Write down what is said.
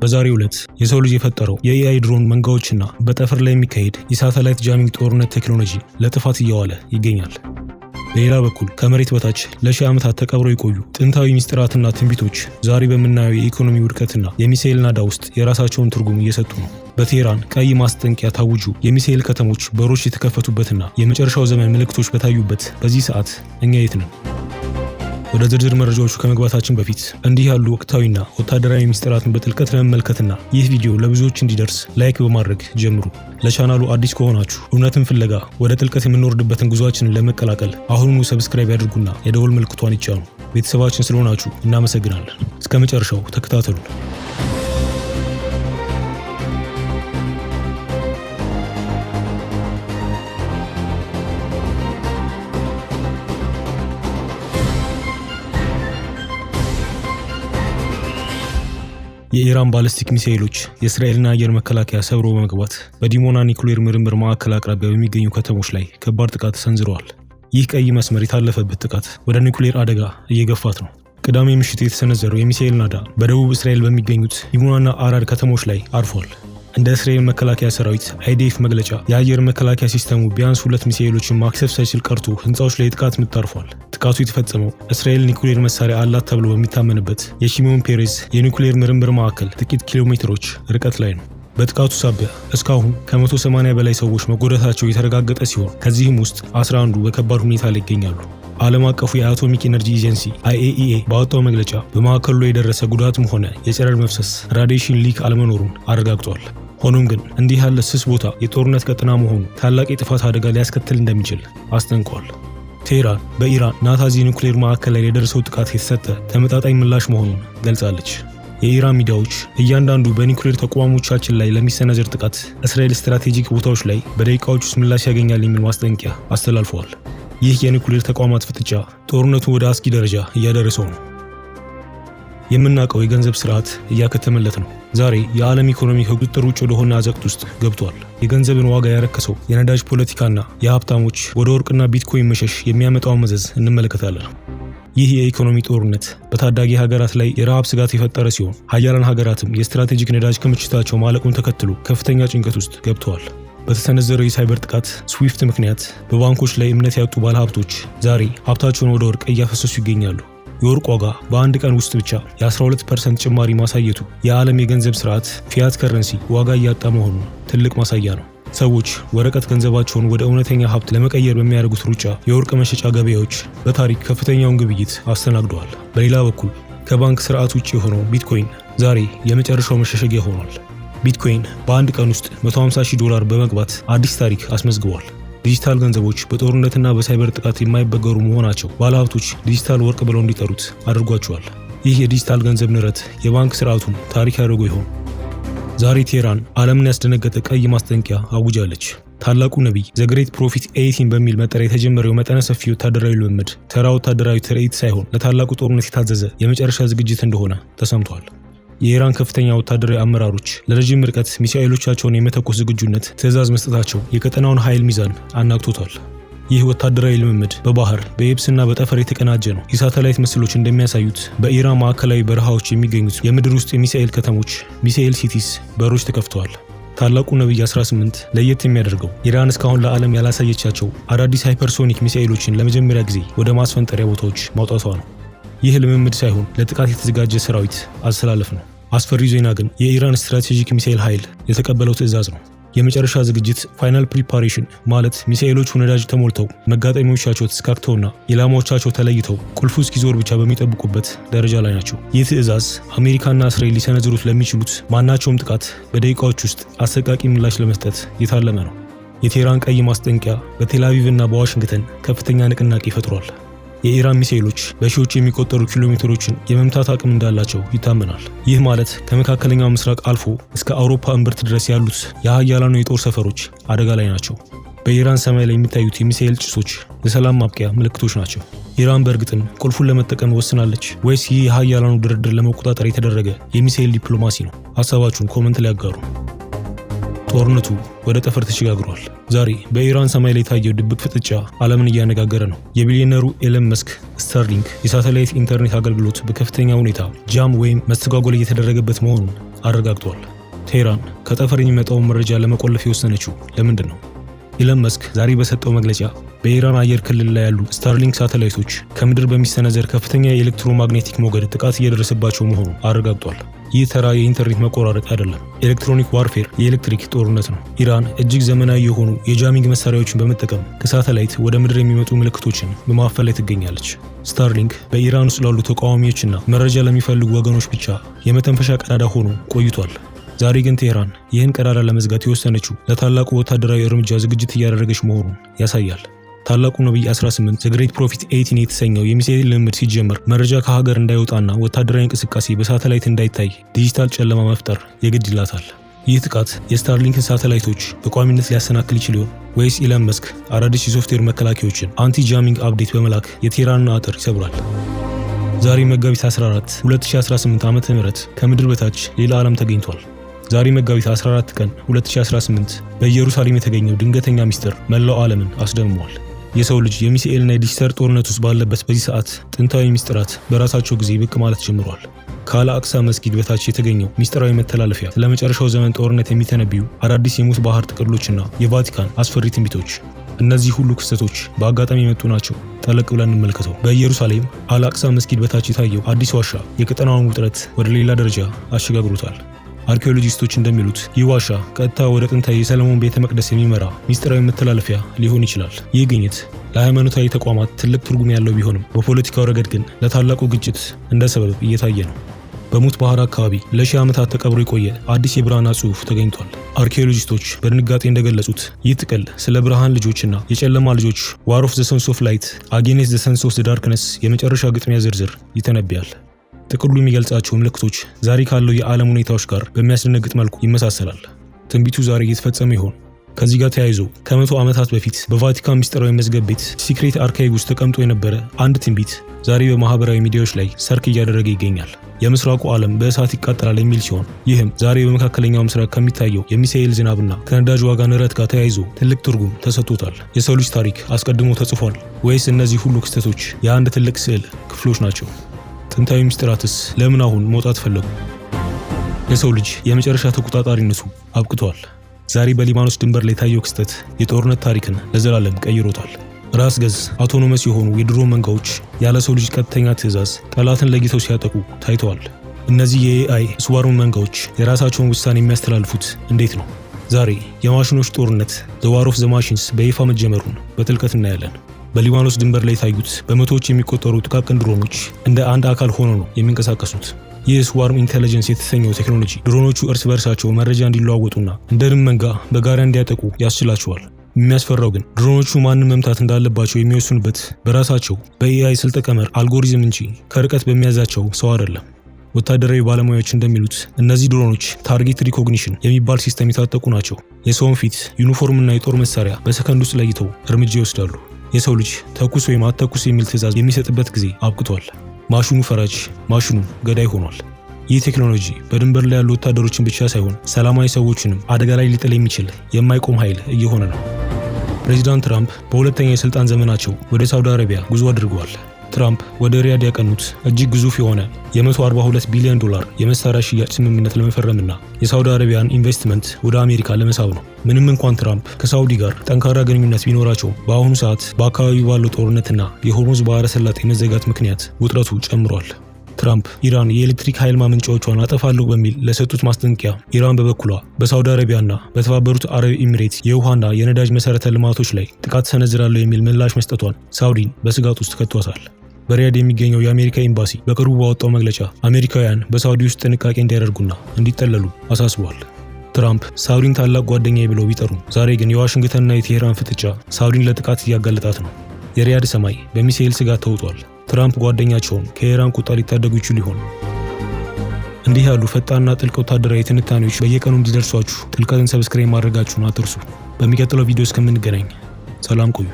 በዛሬው ዕለት የሰው ልጅ የፈጠረው የኤአይ ድሮን መንጋዎችና በጠፈር ላይ የሚካሄድ የሳተላይት ጃሚንግ ጦርነት ቴክኖሎጂ ለጥፋት እየዋለ ይገኛል። በሌላ በኩል ከመሬት በታች ለሺህ ዓመታት ተቀብረው የቆዩ ጥንታዊ ሚስጥራትና ትንቢቶች ዛሬ በምናየው የኢኮኖሚ ውድቀትና የሚሳኤል ናዳ ውስጥ የራሳቸውን ትርጉም እየሰጡ ነው። በቴህራን ቀይ ማስጠንቀቂያ ታውጆ የሚሳኤል ከተሞች በሮች የተከፈቱበትና የመጨረሻው ዘመን ምልክቶች በታዩበት በዚህ ሰዓት እኛ የት ነን? ወደ ዝርዝር መረጃዎቹ ከመግባታችን በፊት እንዲህ ያሉ ወቅታዊና ወታደራዊ ሚስጥራትን በጥልቀት ለመመልከትና ይህ ቪዲዮ ለብዙዎች እንዲደርስ ላይክ በማድረግ ጀምሩ። ለቻናሉ አዲስ ከሆናችሁ እውነትን ፍለጋ ወደ ጥልቀት የምንወርድበትን ጉዟችንን ለመቀላቀል አሁኑኑ ሰብስክራይብ ያድርጉና የደወል ምልክቷን ይጫኑ። ቤተሰባችን ስለሆናችሁ እናመሰግናለን። እስከ መጨረሻው ተከታተሉ። የኢራን ባሊስቲክ ሚሳኤሎች የእስራኤልን አየር መከላከያ ሰብሮ በመግባት በዲሞና ኒውክሌር ምርምር ማዕከል አቅራቢያ በሚገኙ ከተሞች ላይ ከባድ ጥቃት ሰንዝረዋል። ይህ ቀይ መስመር የታለፈበት ጥቃት ወደ ኒውክሌር አደጋ እየገፋት ነው። ቅዳሜ ምሽት የተሰነዘረው የሚሳኤል ናዳ በደቡብ እስራኤል በሚገኙት ዲሞናና አራድ ከተሞች ላይ አርፏል። እንደ እስራኤል መከላከያ ሰራዊት አይዲኤፍ መግለጫ የአየር መከላከያ ሲስተሙ ቢያንስ 2 ሚሳኤሎችን ማክሰፍ ሳይችል ቀርቶ ህንፃዎች ላይ ጥቃት ምት አርፏል። ጥቃቱ የተፈጸመው እስራኤል ኒውክሌር መሳሪያ አላት ተብሎ በሚታመንበት የሺሞን ፔሬዝ የኒውክሌር ምርምር ማዕከል ጥቂት ኪሎ ሜትሮች ርቀት ላይ ነው። በጥቃቱ ሳቢያ እስካሁን ከ180 በላይ ሰዎች መጎዳታቸው የተረጋገጠ ሲሆን ከዚህም ውስጥ 11ዱ በከባድ ሁኔታ ላይ ይገኛሉ። ዓለም አቀፉ የአቶሚክ ኤነርጂ ኤጀንሲ IAEA ባወጣው መግለጫ በማዕከሉ ላይ የደረሰ ጉዳትም ሆነ የጨረር መፍሰስ ራዲዬሽን ሊክ አለመኖሩን አረጋግጧል። ሆኖም ግን እንዲህ ያለ ስስ ቦታ የጦርነት ቀጠና መሆኑ ታላቅ የጥፋት አደጋ ሊያስከትል እንደሚችል አስጠንቅቋል። ቴህራን በኢራን ናታንዝ ኒውክሌር ማዕከል ላይ የደረሰው ጥቃት የተሰጠ ተመጣጣኝ ምላሽ መሆኑን ገልጻለች። የኢራን ሚዲያዎች እያንዳንዱ በኒውክሌር ተቋሞቻችን ላይ ለሚሰነዘር ጥቃት እስራኤል ስትራቴጂክ ቦታዎች ላይ በደቂቃዎች ውስጥ ምላሽ ያገኛል የሚል ማስጠንቀቂያ አስተላልፈዋል። ይህ የኒውክሌር ተቋማት ፍጥጫ ጦርነቱን ወደ አስጊ ደረጃ እያደረሰው ነው። የምናውቀው የገንዘብ ስርዓት እያከተመለት ነው። ዛሬ የዓለም ኢኮኖሚ ከቁጥጥር ውጭ ወደሆነ አዘቅት ውስጥ ገብቷል። የገንዘብን ዋጋ ያረከሰው የነዳጅ ፖለቲካና የሀብታሞች ወደ ወርቅና ቢትኮይን መሸሽ የሚያመጣውን መዘዝ እንመለከታለን። ይህ የኢኮኖሚ ጦርነት በታዳጊ ሀገራት ላይ የረሃብ ስጋት የፈጠረ ሲሆን ሀያላን ሀገራትም የስትራቴጂክ ነዳጅ ክምችታቸው ማለቁን ተከትሎ ከፍተኛ ጭንቀት ውስጥ ገብተዋል። በተሰነዘረው የሳይበር ጥቃት ስዊፍት ምክንያት በባንኮች ላይ እምነት ያጡ ባለሀብቶች ዛሬ ሀብታቸውን ወደ ወርቅ እያፈሰሱ ይገኛሉ። የወርቅ ዋጋ በአንድ ቀን ውስጥ ብቻ የ12% ጭማሪ ማሳየቱ የዓለም የገንዘብ ስርዓት ፊያት ከረንሲ ዋጋ እያጣ መሆኑን ትልቅ ማሳያ ነው። ሰዎች ወረቀት ገንዘባቸውን ወደ እውነተኛ ሀብት ለመቀየር በሚያደርጉት ሩጫ የወርቅ መሸጫ ገበያዎች በታሪክ ከፍተኛውን ግብይት አስተናግደዋል። በሌላ በኩል ከባንክ ስርዓት ውጭ የሆነው ቢትኮይን ዛሬ የመጨረሻው መሸሸጊያ ሆኗል። ቢትኮይን በአንድ ቀን ውስጥ $150,000 በመግባት አዲስ ታሪክ አስመዝግቧል። ዲጂታል ገንዘቦች በጦርነትና በሳይበር ጥቃት የማይበገሩ መሆናቸው ባለሀብቶች ዲጂታል ወርቅ ብለው እንዲጠሩት አድርጓቸዋል። ይህ የዲጂታል ገንዘብ ንረት የባንክ ስርዓቱን ታሪክ ያደርጉ ይሆን? ዛሬ ቴህራን ዓለምን ያስደነገጠ ቀይ ማስጠንቀቂያ አውጃለች። ታላቁ ነቢይ ዘ ግሬት ፕሮፊት 18 በሚል መጠሪያ የተጀመረው መጠነ ሰፊ ወታደራዊ ልምምድ ተራ ወታደራዊ ትርኢት ሳይሆን ለታላቁ ጦርነት የታዘዘ የመጨረሻ ዝግጅት እንደሆነ ተሰምቷል። የኢራን ከፍተኛ ወታደራዊ አመራሮች ለረጅም ርቀት ሚሳኤሎቻቸውን የመተኮስ ዝግጁነት ትዕዛዝ መስጠታቸው የቀጠናውን ኃይል ሚዛን አናግቶታል። ይህ ወታደራዊ ልምምድ በባህር በየብስና በጠፈር የተቀናጀ ነው። የሳተላይት ምስሎች እንደሚያሳዩት በኢራን ማዕከላዊ በረሃዎች የሚገኙት የምድር ውስጥ የሚሳኤል ከተሞች ሚሳኤል ሲቲስ በሮች ተከፍተዋል። ታላቁ ነቢይ 18 ለየት የሚያደርገው ኢራን እስካሁን ለዓለም ያላሳየቻቸው አዳዲስ ሃይፐርሶኒክ ሚሳኤሎችን ለመጀመሪያ ጊዜ ወደ ማስፈንጠሪያ ቦታዎች ማውጣቷ ነው። ይህ ልምምድ ሳይሆን ለጥቃት የተዘጋጀ ሰራዊት አስተላለፍ ነው። አስፈሪው ዜና ግን የኢራን ስትራቴጂክ ሚሳኤል ኃይል የተቀበለው ትዕዛዝ ነው። የመጨረሻ ዝግጅት ፋይናል ፕሪፓሬሽን ማለት ሚሳኤሎቹ ነዳጅ ተሞልተው መጋጠሚያዎቻቸው ተስካክተውና ኢላማዎቻቸው ተለይተው ቁልፉ እስኪዞር ብቻ በሚጠብቁበት ደረጃ ላይ ናቸው። ይህ ትዕዛዝ አሜሪካና እስራኤል ሊሰነዝሩት ለሚችሉት ማናቸውም ጥቃት በደቂቃዎች ውስጥ አሰቃቂ ምላሽ ለመስጠት የታለመ ነው። የቴህራን ቀይ ማስጠንቀቂያ በቴል አቪቭና በዋሽንግተን ከፍተኛ ንቅናቄ ፈጥሯል። የኢራን ሚሳኤሎች በሺዎች የሚቆጠሩ ኪሎ ሜትሮችን የመምታት አቅም እንዳላቸው ይታመናል። ይህ ማለት ከመካከለኛው ምስራቅ አልፎ እስከ አውሮፓ እምብርት ድረስ ያሉት የሀያላኑ የጦር ሰፈሮች አደጋ ላይ ናቸው። በኢራን ሰማይ ላይ የሚታዩት የሚሳኤል ጭሶች የሰላም ማብቂያ ምልክቶች ናቸው። ኢራን በእርግጥም ቁልፉን ለመጠቀም ወስናለች ወይስ ይህ የሀያላኑ ድርድር ለመቆጣጠር የተደረገ የሚሳኤል ዲፕሎማሲ ነው? ሀሳባችሁን ኮመንት ላይ ያጋሩ። ጦርነቱ ወደ ጠፈር ተሸጋግሯል። ዛሬ በኢራን ሰማይ ላይ የታየው ድብቅ ፍጥጫ ዓለምን እያነጋገረ ነው። የቢሊዮነሩ ኤለን መስክ ስታርሊንክ የሳተላይት ኢንተርኔት አገልግሎት በከፍተኛ ሁኔታ ጃም ወይም መስተጓጎል እየተደረገበት መሆኑን አረጋግጧል። ቴህራን ከጠፈር የሚመጣውን መረጃ ለመቆለፍ የወሰነችው ለምንድን ነው? ኢለን መስክ ዛሬ በሰጠው መግለጫ በኢራን አየር ክልል ላይ ያሉ ስታርሊንክ ሳተላይቶች ከምድር በሚሰነዘር ከፍተኛ የኤሌክትሮማግኔቲክ ሞገድ ጥቃት እየደረሰባቸው መሆኑን አረጋግጧል። ይህ ተራ የኢንተርኔት መቆራረጥ አይደለም። ኤሌክትሮኒክ ዋርፌር የኤሌክትሪክ ጦርነት ነው። ኢራን እጅግ ዘመናዊ የሆኑ የጃሚንግ መሳሪያዎችን በመጠቀም ከሳተላይት ወደ ምድር የሚመጡ ምልክቶችን በማፈል ላይ ትገኛለች። ስታርሊንክ በኢራን ውስጥ ላሉ ተቃዋሚዎችና መረጃ ለሚፈልጉ ወገኖች ብቻ የመተንፈሻ ቀዳዳ ሆኖ ቆይቷል። ዛሬ ግን ቴህራን ይህን ቀዳዳ ለመዝጋት የወሰነችው ለታላቁ ወታደራዊ እርምጃ ዝግጅት እያደረገች መሆኑን ያሳያል። ታላቁ ነብይ 18 ዘ ግሬት ፕሮፊት 18 የተሰኘው የሚሳኤል ልምምድ ሲጀመር መረጃ ከሀገር እንዳይወጣና ወታደራዊ እንቅስቃሴ በሳተላይት እንዳይታይ ዲጂታል ጨለማ መፍጠር የግድ ይላታል። ይህ ጥቃት የስታርሊንክን ሳተላይቶች በቋሚነት ሊያሰናክል ይችል ይሆን ወይስ ኢለን መስክ አዳዲስ የሶፍትዌር መከላከያዎችን አንቲ ጃሚንግ አፕዴት በመላክ የቴህራንን አጥር ይሰብራል? ዛሬ መጋቢት 14 2018 ዓ.ም ከምድር በታች ሌላ ዓለም ተገኝቷል። ዛሬ መጋቢት 14 ቀን 2018 በኢየሩሳሌም የተገኘው ድንገተኛ ሚስጥር መላው ዓለምን አስደምሟል። የሰው ልጅ የሚሳኤልና የዲጂታል ጦርነት ውስጥ ባለበት በዚህ ሰዓት ጥንታዊ ሚስጥራት በራሳቸው ጊዜ ብቅ ማለት ጀምሯል። ከአል አቅሳ መስጊድ በታች የተገኘው ሚስጥራዊ መተላለፊያ ስለመጨረሻው ዘመን ጦርነት የሚተነብዩ አዳዲስ የሙት ባህር ጥቅሎችና የቫቲካን አስፈሪ ትንቢቶች። እነዚህ ሁሉ ክስተቶች በአጋጣሚ የመጡ ናቸው። ጠለቅ ብለን እንመልከተው። በኢየሩሳሌም አል አቅሳ መስጊድ በታች የታየው አዲስ ዋሻ የቀጠናውን ውጥረት ወደ ሌላ ደረጃ አሸጋግሮታል። አርኪኦሎጂስቶች እንደሚሉት ይህ ዋሻ ቀጥታ ወደ ጥንታዊ የሰለሞን ቤተ መቅደስ የሚመራ ሚስጥራዊ መተላለፊያ ሊሆን ይችላል። ይህ ግኝት ለሃይማኖታዊ ተቋማት ትልቅ ትርጉም ያለው ቢሆንም በፖለቲካው ረገድ ግን ለታላቁ ግጭት እንደ ሰበብ እየታየ ነው። በሙት ባህር አካባቢ ለሺህ ዓመታት ተቀብሮ የቆየ አዲስ የብራና ጽሑፍ ተገኝቷል። አርኪኦሎጂስቶች በድንጋጤ እንደገለጹት ይህ ጥቅል ስለ ብርሃን ልጆችና የጨለማ ልጆች ዋር ኦፍ ዘ ሰንስ ኦፍ ላይት አጌንስት ዘ ሰንስ ኦፍ ዘ ዳርክነስ የመጨረሻ ግጥሚያ ዝርዝር ይተነብያል። ጥቅሉ የሚገልጻቸው ምልክቶች ዛሬ ካለው የዓለም ሁኔታዎች ጋር በሚያስደነግጥ መልኩ ይመሳሰላል። ትንቢቱ ዛሬ እየተፈጸመ ይሆን? ከዚህ ጋር ተያይዞ ከመቶ ዓመታት በፊት በቫቲካን ሚስጥራዊ መዝገብ ቤት ሲክሬት አርካይቭ ውስጥ ተቀምጦ የነበረ አንድ ትንቢት ዛሬ በማህበራዊ ሚዲያዎች ላይ ሰርክ እያደረገ ይገኛል። የምስራቁ ዓለም በእሳት ይቃጠላል የሚል ሲሆን ይህም ዛሬ በመካከለኛው ምስራቅ ከሚታየው የሚሳኤል ዝናብና ከነዳጅ ዋጋ ንረት ጋር ተያይዞ ትልቅ ትርጉም ተሰጥቶታል። የሰው ልጅ ታሪክ አስቀድሞ ተጽፏል ወይስ እነዚህ ሁሉ ክስተቶች የአንድ ትልቅ ስዕል ክፍሎች ናቸው? ጥንታዊ ሚስጥራትስ ለምን አሁን መውጣት ፈለጉ? የሰው ልጅ የመጨረሻ ተቆጣጣሪነቱ አብቅቷል። ዛሬ በሊባኖስ ድንበር ላይ የታየው ክስተት የጦርነት ታሪክን ለዘላለም ቀይሮታል። ራስ ገዝ አውቶኖመስ የሆኑ የድሮን መንጋዎች ያለ ሰው ልጅ ቀጥተኛ ትዕዛዝ ጠላትን ለይተው ሲያጠቁ ታይተዋል። እነዚህ የኤአይ ስዋርም መንጋዎች የራሳቸውን ውሳኔ የሚያስተላልፉት እንዴት ነው? ዛሬ የማሽኖች ጦርነት ዘ ዋር ኦፍ ዘ ማሽንስ በይፋ መጀመሩን በጥልቀት እናያለን። በሊባኖስ ድንበር ላይ የታዩት በመቶዎች የሚቆጠሩ ጥቃቅን ድሮኖች እንደ አንድ አካል ሆነው ነው የሚንቀሳቀሱት። ይህ ስዋርም ኢንተለጀንስ የተሰኘው ቴክኖሎጂ ድሮኖቹ እርስ በርሳቸው መረጃ እንዲለዋወጡና እንደ ድም መንጋ በጋራ እንዲያጠቁ ያስችላቸዋል። የሚያስፈራው ግን ድሮኖቹ ማንን መምታት እንዳለባቸው የሚወስኑበት በራሳቸው በኤአይ ስልጠ ቀመር አልጎሪዝም እንጂ ከርቀት በሚያዛቸው ሰው አይደለም። ወታደራዊ ባለሙያዎች እንደሚሉት እነዚህ ድሮኖች ታርጌት ሪኮግኒሽን የሚባል ሲስተም የታጠቁ ናቸው። የሰውን ፊት፣ ዩኒፎርምና የጦር መሳሪያ በሰከንድ ውስጥ ለይተው እርምጃ ይወስዳሉ። የሰው ልጅ ተኩስ ወይም አትተኩስ የሚል ትዕዛዝ የሚሰጥበት ጊዜ አብቅቷል። ማሽኑ ፈራጅ፣ ማሽኑ ገዳይ ሆኗል። ይህ ቴክኖሎጂ በድንበር ላይ ያሉ ወታደሮችን ብቻ ሳይሆን ሰላማዊ ሰዎችንም አደጋ ላይ ሊጥል የሚችል የማይቆም ኃይል እየሆነ ነው። ፕሬዚዳንት ትራምፕ በሁለተኛ የስልጣን ዘመናቸው ወደ ሳውዲ አረቢያ ጉዞ አድርገዋል። ትራምፕ ወደ ሪያድ ያቀኑት እጅግ ግዙፍ የሆነ የ142 ቢሊዮን ዶላር የመሳሪያ ሽያጭ ስምምነት ለመፈረምና የሳውዲ አረቢያን ኢንቨስትመንት ወደ አሜሪካ ለመሳብ ነው። ምንም እንኳን ትራምፕ ከሳውዲ ጋር ጠንካራ ግንኙነት ቢኖራቸው በአሁኑ ሰዓት በአካባቢው ባለው ጦርነትና የሆርሙዝ ባህረ ሰላጤ መዘጋት ምክንያት ውጥረቱ ጨምሯል። ትራምፕ ኢራን የኤሌክትሪክ ኃይል ማመንጫዎቿን አጠፋለሁ በሚል ለሰጡት ማስጠንቀቂያ ኢራን በበኩሏ በሳውዲ አረቢያና በተባበሩት አረብ ኤሚሬት የውሃና የነዳጅ መሰረተ ልማቶች ላይ ጥቃት ሰነዝራለሁ የሚል ምላሽ መስጠቷን ሳውዲን በስጋት ውስጥ ከቷታል። በሪያድ የሚገኘው የአሜሪካ ኤምባሲ በቅርቡ ባወጣው መግለጫ አሜሪካውያን በሳውዲ ውስጥ ጥንቃቄ እንዲያደርጉና እንዲጠለሉ አሳስበዋል። ትራምፕ ሳውዲን ታላቅ ጓደኛዬ ብለው ቢጠሩም ዛሬ ግን የዋሽንግተንና የቴህራን ፍጥጫ ሳውዲን ለጥቃት እያጋለጣት ነው። የሪያድ ሰማይ በሚሳኤል ስጋት ተውጧል። ትራምፕ ጓደኛቸውን ከኢራን ቁጣ ሊታደጉ ይችሉ ይሆን? እንዲህ ያሉ ፈጣንና ጥልቅ ወታደራዊ ትንታኔዎች በየቀኑ እንዲደርሷችሁ ጥልቀትን ሰብስክራይብ ማድረጋችሁን አትርሱ። በሚቀጥለው ቪዲዮ እስከምንገናኝ ሰላም ቆዩ።